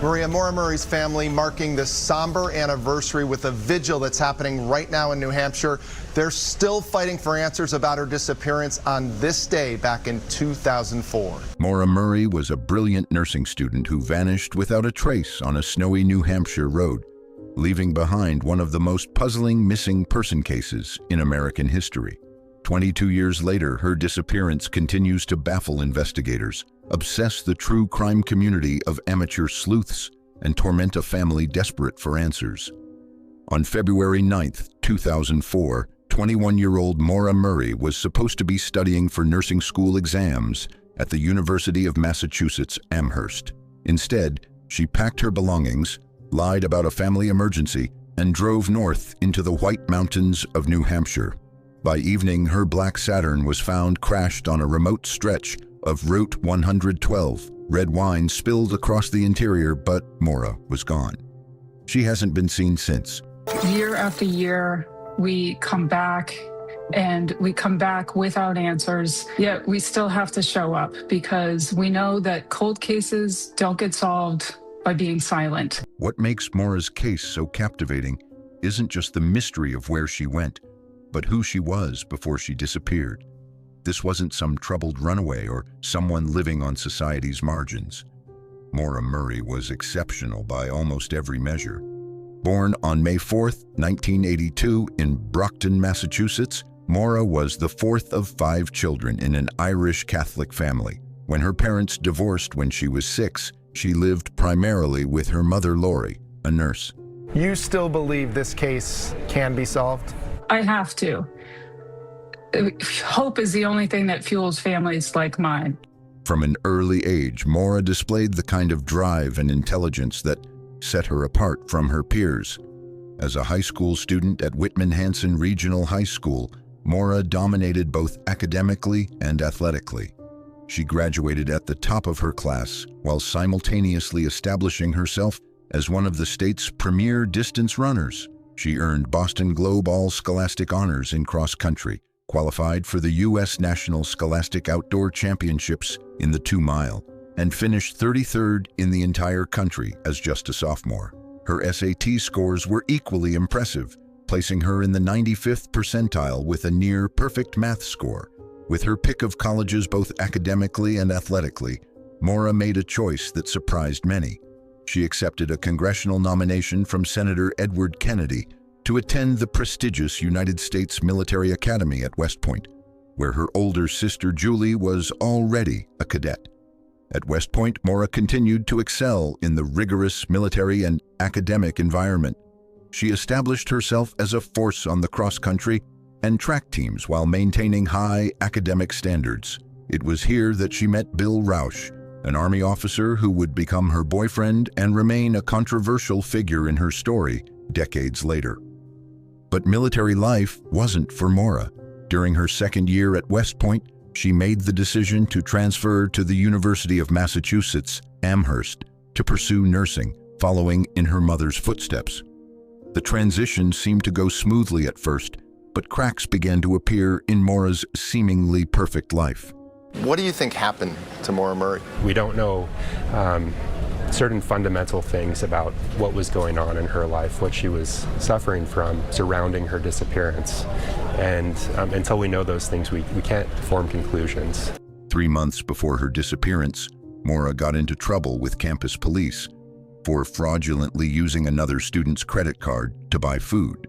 Maura Murray's family marking this somber anniversary with a vigil that's happening right now in New Hampshire. They're still fighting for answers about her disappearance on this day back in 2004. Maura Murray was a brilliant nursing student who vanished without a trace on a snowy New Hampshire road, leaving behind one of the most puzzling missing person cases in American history. 22 years later, her disappearance continues to baffle investigators, obsess the true crime community of amateur sleuths, and torment a family desperate for answers. On February 9, 2004, 21-year-old Maura Murray was supposed to be studying for nursing school exams at the University of Massachusetts Amherst. Instead, she packed her belongings, lied about a family emergency, and drove north into the White Mountains of New Hampshire. By evening, her black Saturn was found crashed on a remote stretch of Route 112. Red wine spilled across the interior, but Maura was gone. She hasn't been seen since. Year after year, we come back, and we come back without answers, yet we still have to show up because we know that cold cases don't get solved by being silent. What makes Maura's case so captivating isn't just the mystery of where she went, but who she was before she disappeared. This wasn't some troubled runaway or someone living on society's margins. Maura Murray was exceptional by almost every measure. Born on May 4, 1982 in Brockton, Massachusetts, Maura was the fourth of 5 children in an Irish Catholic family. When her parents divorced when she was 6, she lived primarily with her mother, Lori, a nurse. You still believe this case can be solved? I have to. Hope is the only thing that fuels families like mine. From an early age, Maura displayed the kind of drive and intelligence that set her apart from her peers. As a high school student at Whitman-Hanson Regional High School, Maura dominated both academically and athletically. She graduated at the top of her class while simultaneously establishing herself as one of the state's premier distance runners. She earned Boston Globe All-Scholastic honors in cross-country, qualified for the U.S. National Scholastic Outdoor Championships in the 2-mile, and finished 33rd in the entire country as just a sophomore. Her SAT scores were equally impressive, placing her in the 95th percentile with a near-perfect math score. With her pick of colleges both academically and athletically, Maura made a choice that surprised many. She accepted a congressional nomination from Senator Edward Kennedy to attend the prestigious United States Military Academy at West Point, where her older sister Julie was already a cadet. At West Point, Maura continued to excel in the rigorous military and academic environment. She established herself as a force on the cross-country and track teams while maintaining high academic standards. It was here that she met Bill Rausch, an Army officer who would become her boyfriend and remain a controversial figure in her story decades later. But military life wasn't for Maura. During her second year at West Point, she made the decision to transfer to the University of Massachusetts Amherst to pursue nursing, following in her mother's footsteps. The transition seemed to go smoothly at first, but cracks began to appear in Maura's seemingly perfect life. What do you think happened to Maura Murray? We don't know certain fundamental things about what was going on in her life, what she was suffering from surrounding her disappearance. And until we know those things, we can't form conclusions. 3 months before her disappearance, Maura got into trouble with campus police for fraudulently using another student's credit card to buy food.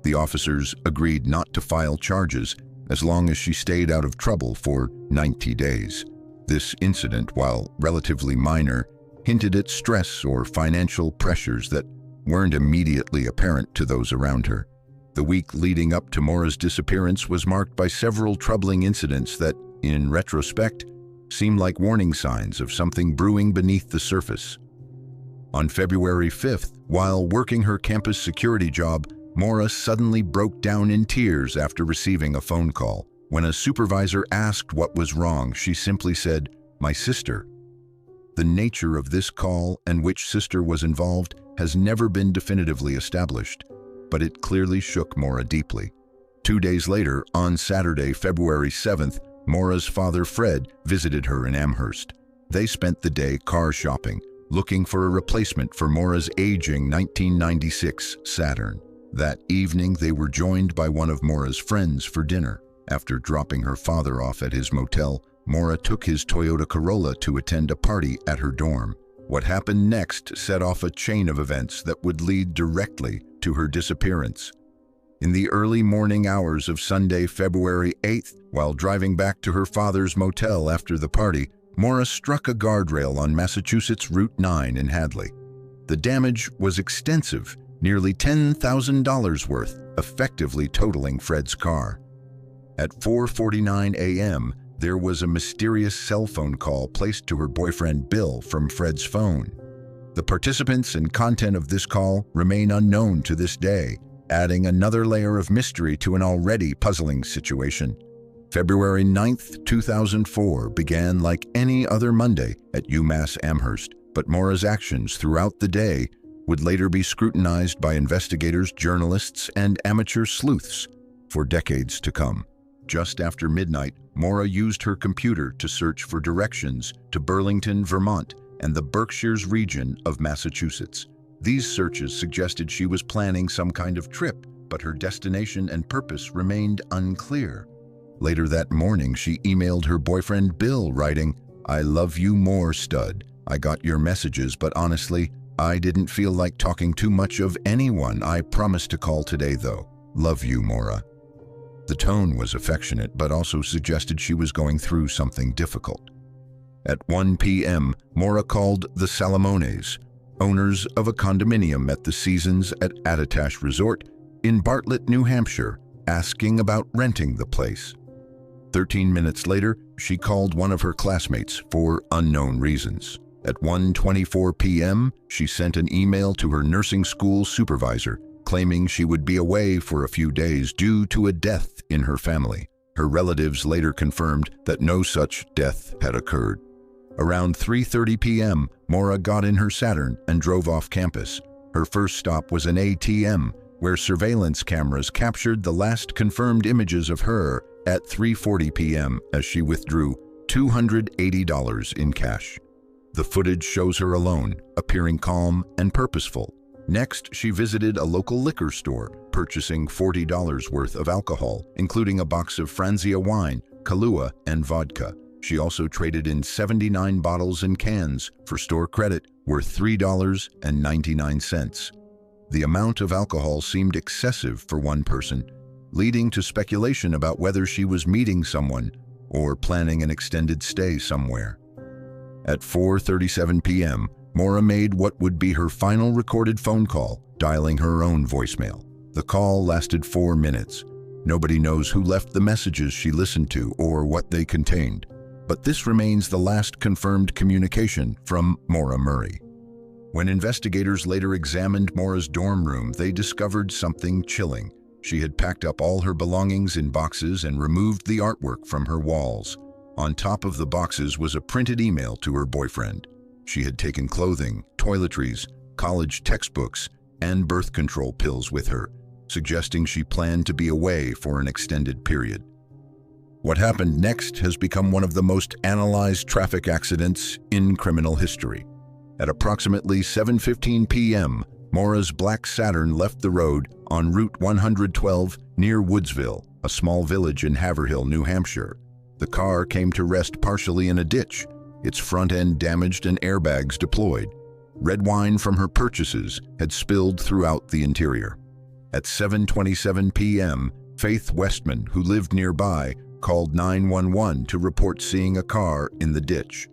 The officers agreed not to file charges as long as she stayed out of trouble for 90 days. This incident, while relatively minor, hinted at stress or financial pressures that weren't immediately apparent to those around her. The week leading up to Maura's disappearance was marked by several troubling incidents that, in retrospect, seemed like warning signs of something brewing beneath the surface. On February 5th, while working her campus security job, Maura suddenly broke down in tears after receiving a phone call. When a supervisor asked what was wrong, she simply said, "My sister." The nature of this call and which sister was involved has never been definitively established, but it clearly shook Maura deeply. 2 days later, on Saturday, February 7th, Maura's father, Fred, visited her in Amherst. They spent the day car shopping, looking for a replacement for Maura's aging 1996 Saturn. That evening, they were joined by one of Maura's friends for dinner. After dropping her father off at his motel, Maura took his Toyota Corolla to attend a party at her dorm. What happened next set off a chain of events that would lead directly to her disappearance. In the early morning hours of Sunday, February 8th, while driving back to her father's motel after the party, Maura struck a guardrail on Massachusetts Route 9 in Hadley. The damage was extensive, nearly $10,000 worth, effectively totaling Fred's car. At 4:49 a.m., there was a mysterious cell phone call placed to her boyfriend Bill from Fred's phone. The participants and content of this call remain unknown to this day, adding another layer of mystery to an already puzzling situation. February 9th, 2004 began like any other Monday at UMass Amherst, but Maura's actions throughout the day would later be scrutinized by investigators, journalists, and amateur sleuths for decades to come. Just after midnight, Maura used her computer to search for directions to Burlington, Vermont, and the Berkshires region of Massachusetts. These searches suggested she was planning some kind of trip, but her destination and purpose remained unclear. Later that morning, she emailed her boyfriend Bill, writing, "I love you more, stud. I got your messages, but honestly, I didn't feel like talking too much of anyone. I promised to call today, though. Love you, Maura." The tone was affectionate, but also suggested she was going through something difficult. At 1 p.m., Maura called the Salamones, owners of a condominium at the Seasons at Attitash Resort in Bartlett, New Hampshire, asking about renting the place. 13 minutes later, she called one of her classmates for unknown reasons. At 1:24 p.m., she sent an email to her nursing school supervisor, claiming she would be away for a few days due to a death in her family. Her relatives later confirmed that no such death had occurred. Around 3:30 p.m., Maura got in her Saturn and drove off campus. Her first stop was an ATM, where surveillance cameras captured the last confirmed images of her at 3:40 p.m. as she withdrew $280 in cash. The footage shows her alone, appearing calm and purposeful. Next, she visited a local liquor store, purchasing $40 worth of alcohol, including a box of Franzia wine, Kahlua, and vodka. She also traded in 79 bottles and cans for store credit worth $3.99. The amount of alcohol seemed excessive for one person, leading to speculation about whether she was meeting someone or planning an extended stay somewhere. At 4:37 p.m., Maura made what would be her final recorded phone call, dialing her own voicemail. The call lasted 4 minutes. Nobody knows who left the messages she listened to or what they contained, but this remains the last confirmed communication from Maura Murray. When investigators later examined Maura's dorm room, they discovered something chilling. She had packed up all her belongings in boxes and removed the artwork from her walls. On top of the boxes was a printed email to her boyfriend. She had taken clothing, toiletries, college textbooks, and birth control pills with her, suggesting she planned to be away for an extended period. What happened next has become one of the most analyzed traffic accidents in criminal history. At approximately 7:15 p.m., Maura's black Saturn left the road on Route 112 near Woodsville, a small village in Haverhill, New Hampshire. The car came to rest partially in a ditch, its front end damaged and airbags deployed. Red wine from her purchases had spilled throughout the interior. At 7:27 p.m., Faith Westman, who lived nearby, called 911 to report seeing a car in the ditch.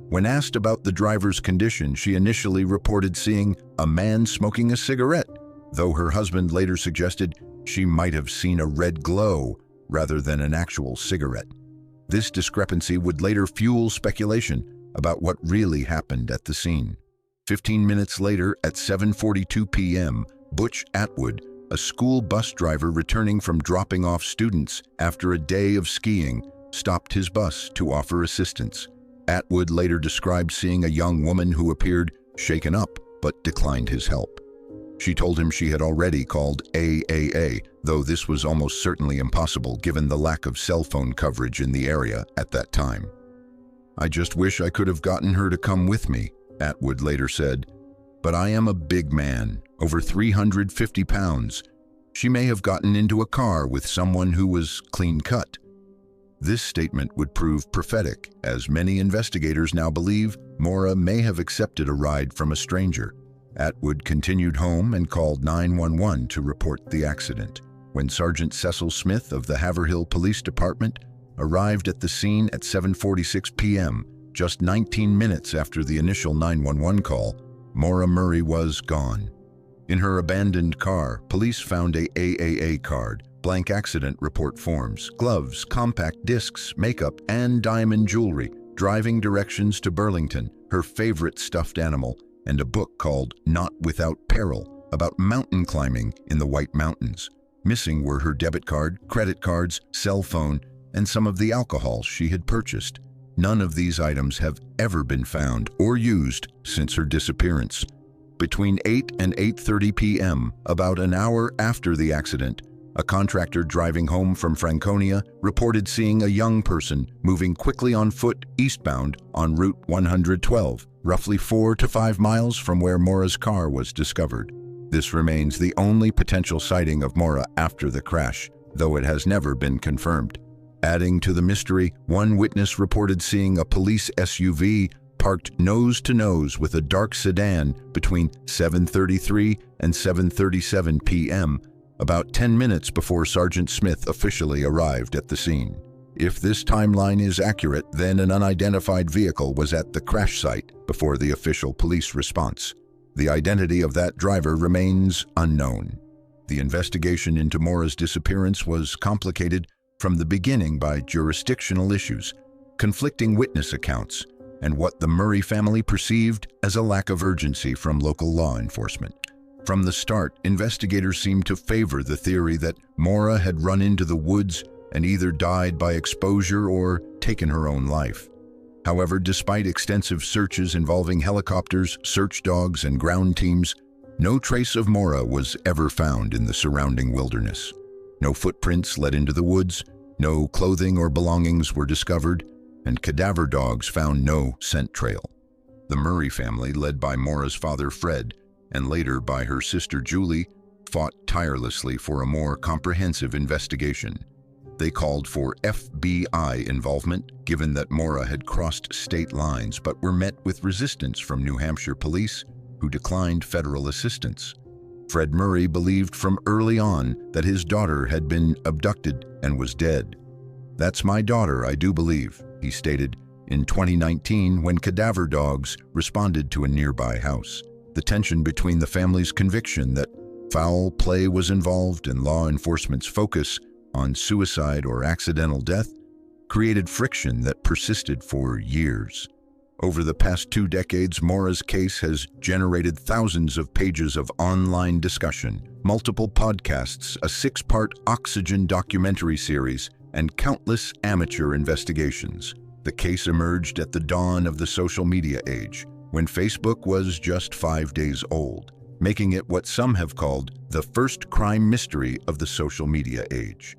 When asked about the driver's condition, she initially reported seeing a man smoking a cigarette, though her husband later suggested she might have seen a red glow rather than an actual cigarette. This discrepancy would later fuel speculation about what really happened at the scene. 15 minutes later, at 7:42 p.m., Butch Atwood, a school bus driver returning from dropping off students after a day of skiing, stopped his bus to offer assistance. Atwood later described seeing a young woman who appeared shaken up but declined his help. She told him she had already called AAA, though this was almost certainly impossible given the lack of cell phone coverage in the area at that time. "I just wish I could have gotten her to come with me," Atwood later said, "But I am a big man, over 350 pounds. She may have gotten into a car with someone who was clean-cut." This statement would prove prophetic, as many investigators now believe Maura may have accepted a ride from a stranger. Atwood continued home and called 911 to report the accident. When Sergeant Cecil Smith of the Haverhill Police Department arrived at the scene at 7:46 p.m., just 19 minutes after the initial 911 call, Maura Murray was gone. In her abandoned car, police found a AAA card, blank accident report forms, gloves, compact discs, makeup, and diamond jewelry, driving directions to Burlington, her favorite stuffed animal, and a book called Not Without Peril, about mountain climbing in the White Mountains. Missing were her debit card, credit cards, cell phone, and some of the alcohol she had purchased. None of these items have ever been found or used since her disappearance. Between 8 and 8:30 p.m., about an hour after the accident, a contractor driving home from Franconia reported seeing a young person moving quickly on foot eastbound on Route 112, roughly 4 to 5 miles from where Maura's car was discovered. This remains the only potential sighting of Maura after the crash, though it has never been confirmed. Adding to the mystery, one witness reported seeing a police SUV parked nose-to-nose with a dark sedan between 7:33 and 7:37 p.m., about 10 minutes before Sergeant Smith officially arrived at the scene. If this timeline is accurate, then an unidentified vehicle was at the crash site before the official police response. The identity of that driver remains unknown. The investigation into Maura's disappearance was complicated from the beginning by jurisdictional issues, conflicting witness accounts, and what the Murray family perceived as a lack of urgency from local law enforcement. From the start, investigators seemed to favor the theory that Maura had run into the woods and either died by exposure or taken her own life. However, despite extensive searches involving helicopters, search dogs, and ground teams, no trace of Maura was ever found in the surrounding wilderness. No footprints led into the woods, no clothing or belongings were discovered, and cadaver dogs found no scent trail. The Murray family, led by Maura's father Fred, and later by her sister Julie, fought tirelessly for a more comprehensive investigation. They called for FBI involvement, given that Maura had crossed state lines, but were met with resistance from New Hampshire police, who declined federal assistance. Fred Murray believed from early on that his daughter had been abducted and was dead. "That's my daughter, I do believe," he stated in 2019 when cadaver dogs responded to a nearby house. The tension between the family's conviction that foul play was involved and law enforcement's focus on suicide or accidental death created friction that persisted for years. Over the past 2 decades, Maura's case has generated thousands of pages of online discussion, multiple podcasts, a 6-part Oxygen documentary series, and countless amateur investigations. The case emerged at the dawn of the social media age, when Facebook was just 5 days old, making it what some have called the first crime mystery of the social media age.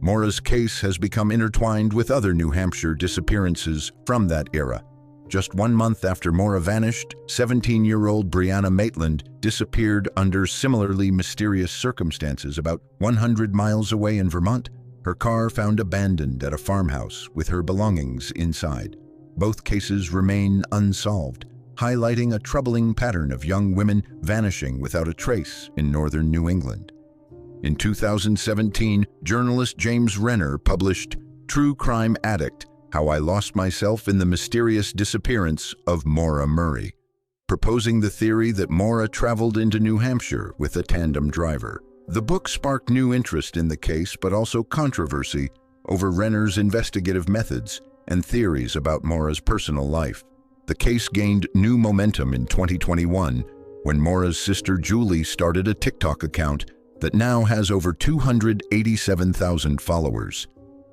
Maura's case has become intertwined with other New Hampshire disappearances from that era. Just 1 month after Maura vanished, 17-year-old Brianna Maitland disappeared under similarly mysterious circumstances about 100 miles away in Vermont. Her car found abandoned at a farmhouse with her belongings inside. Both cases remain unsolved, highlighting a troubling pattern of young women vanishing without a trace in northern New England. In 2017, journalist James Renner published True Crime Addict: How I Lost Myself in the Mysterious Disappearance of Maura Murray, proposing the theory that Maura traveled into New Hampshire with a tandem driver. The book sparked new interest in the case, but also controversy over Renner's investigative methods and theories about Maura's personal life. The case gained new momentum in 2021 when Maura's sister Julie started a TikTok account that now has over 287,000 followers.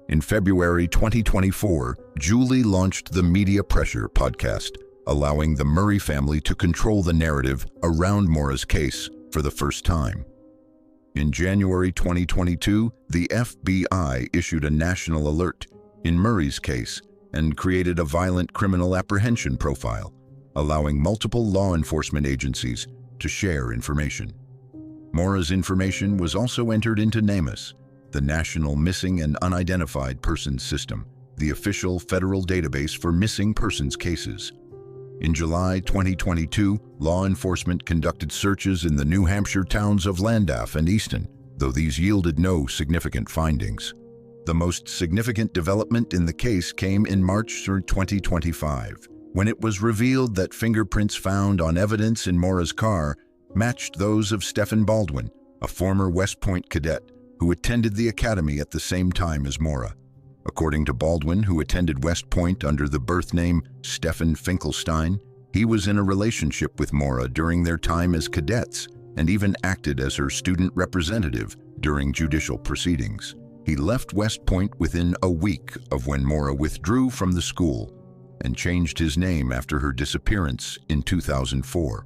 In February 2024, Julie launched the Media Pressure podcast, allowing the Murray family to control the narrative around Maura's case for the first time. In January 2022, the FBI issued a national alert in Murray's case and created a violent criminal apprehension profile. allowing multiple law enforcement agencies to share information. Maura's information was also entered into NamUs, the National Missing and Unidentified Persons System, the official federal database for missing persons cases. In July 2022, law enforcement conducted searches in the New Hampshire towns of Landaff and Easton, though these yielded no significant findings. The most significant development in the case came in March 2025, when it was revealed that fingerprints found on evidence in Maura's car matched those of Stephen Baldwin, a former West Point cadet who attended the academy at the same time as Maura. According to Baldwin, who attended West Point under the birth name Stephen Finkelstein, he was in a relationship with Maura during their time as cadets and even acted as her student representative during judicial proceedings. He left West Point within a week of when Maura withdrew from the school and changed his name after her disappearance in 2004.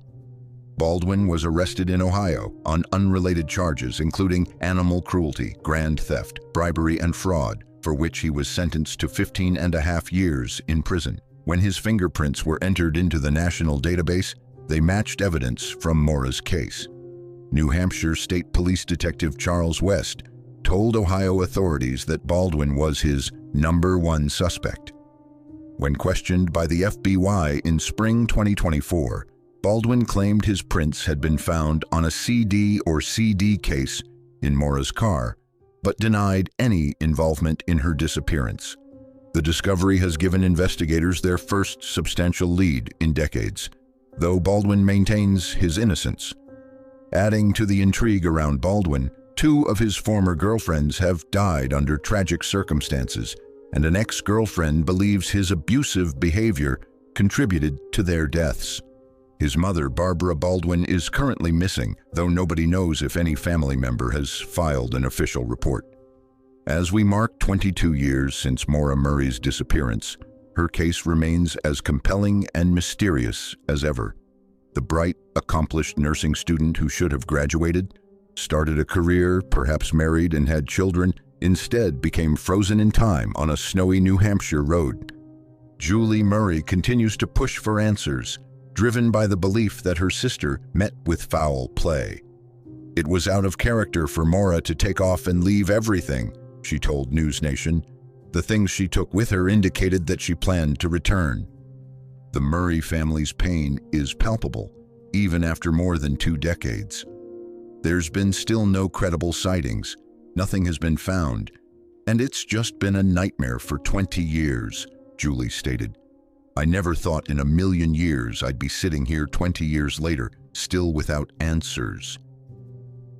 Baldwin was arrested in Ohio on unrelated charges including animal cruelty, grand theft, bribery, and fraud, for which he was sentenced to 15.5 years in prison. When his fingerprints were entered into the national database, they matched evidence from Maura's case. New Hampshire State Police Detective Charles West told Ohio authorities that Baldwin was his #1 suspect. When questioned by the FBI in spring 2024, Baldwin claimed his prints had been found on a CD or CD case in Maura's car, but denied any involvement in her disappearance. The discovery has given investigators their first substantial lead in decades, though Baldwin maintains his innocence. Adding to the intrigue around Baldwin, 2 of his former girlfriends have died under tragic circumstances, and an ex-girlfriend believes his abusive behavior contributed to their deaths. His mother, Barbara Baldwin, is currently missing, though nobody knows if any family member has filed an official report. As we mark 22 years since Maura Murray's disappearance, her case remains as compelling and mysterious as ever. The bright, accomplished nursing student who should have graduated, started a career, perhaps married and had children, instead became frozen in time on a snowy New Hampshire road. Julie Murray continues to push for answers, driven by the belief that her sister met with foul play. "It was out of character for Maura to take off and leave everything," she told News Nation. "The things she took with her indicated that she planned to return." The Murray family's pain is palpable, even after more than 2 decades. "There's been still no credible sightings, nothing has been found, and it's just been a nightmare for 20 years, Julie stated. "I never thought in a million years I'd be sitting here 20 years later, still without answers."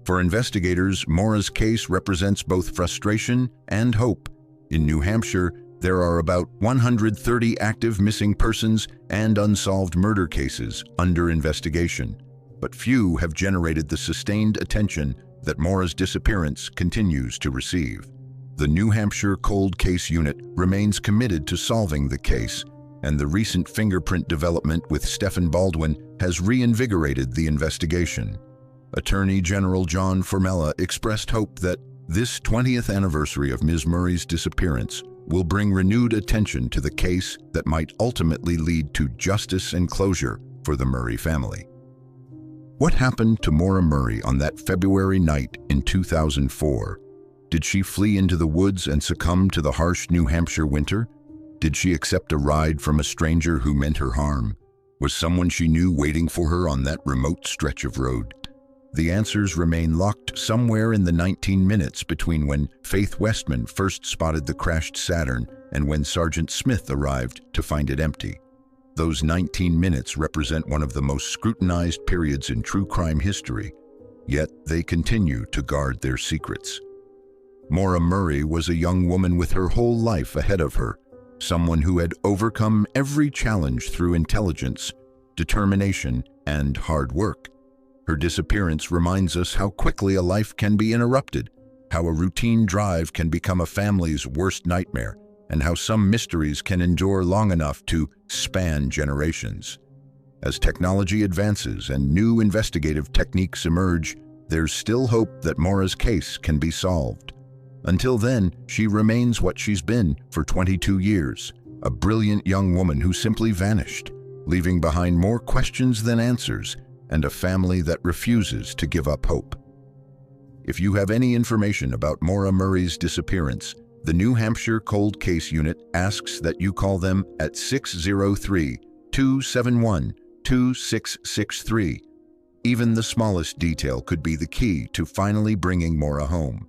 For investigators, Maura's case represents both frustration and hope. In New Hampshire, there are about 130 active missing persons and unsolved murder cases under investigation, but few have generated the sustained attention that Maura's disappearance continues to receive. The New Hampshire Cold Case Unit remains committed to solving the case, and the recent fingerprint development with Stephen Baldwin has reinvigorated the investigation. Attorney General John Formella expressed hope that this 20th anniversary of Ms. Murray's disappearance will bring renewed attention to the case that might ultimately lead to justice and closure for the Murray family. What happened to Maura Murray on that February night in 2004? Did she flee into the woods and succumb to the harsh New Hampshire winter? Did she accept a ride from a stranger who meant her harm? Was someone she knew waiting for her on that remote stretch of road? The answers remain locked somewhere in the 19 minutes between when Faith Westman first spotted the crashed Saturn and when Sergeant Smith arrived to find it empty. Those 19 minutes represent one of the most scrutinized periods in true crime history, yet they continue to guard their secrets. Maura Murray was a young woman with her whole life ahead of her, someone who had overcome every challenge through intelligence, determination, and hard work. Her disappearance reminds us how quickly a life can be interrupted, how a routine drive can become a family's worst nightmare, and how some mysteries can endure long enough to span generations. As technology advances and new investigative techniques emerge, there's still hope that Maura's case can be solved. Until then, she remains what she's been for 22 years, a brilliant young woman who simply vanished, leaving behind more questions than answers and a family that refuses to give up hope. If you have any information about Maura Murray's disappearance, the New Hampshire Cold Case Unit asks that you call them at 603-271-2663. Even the smallest detail could be the key to finally bringing Maura home.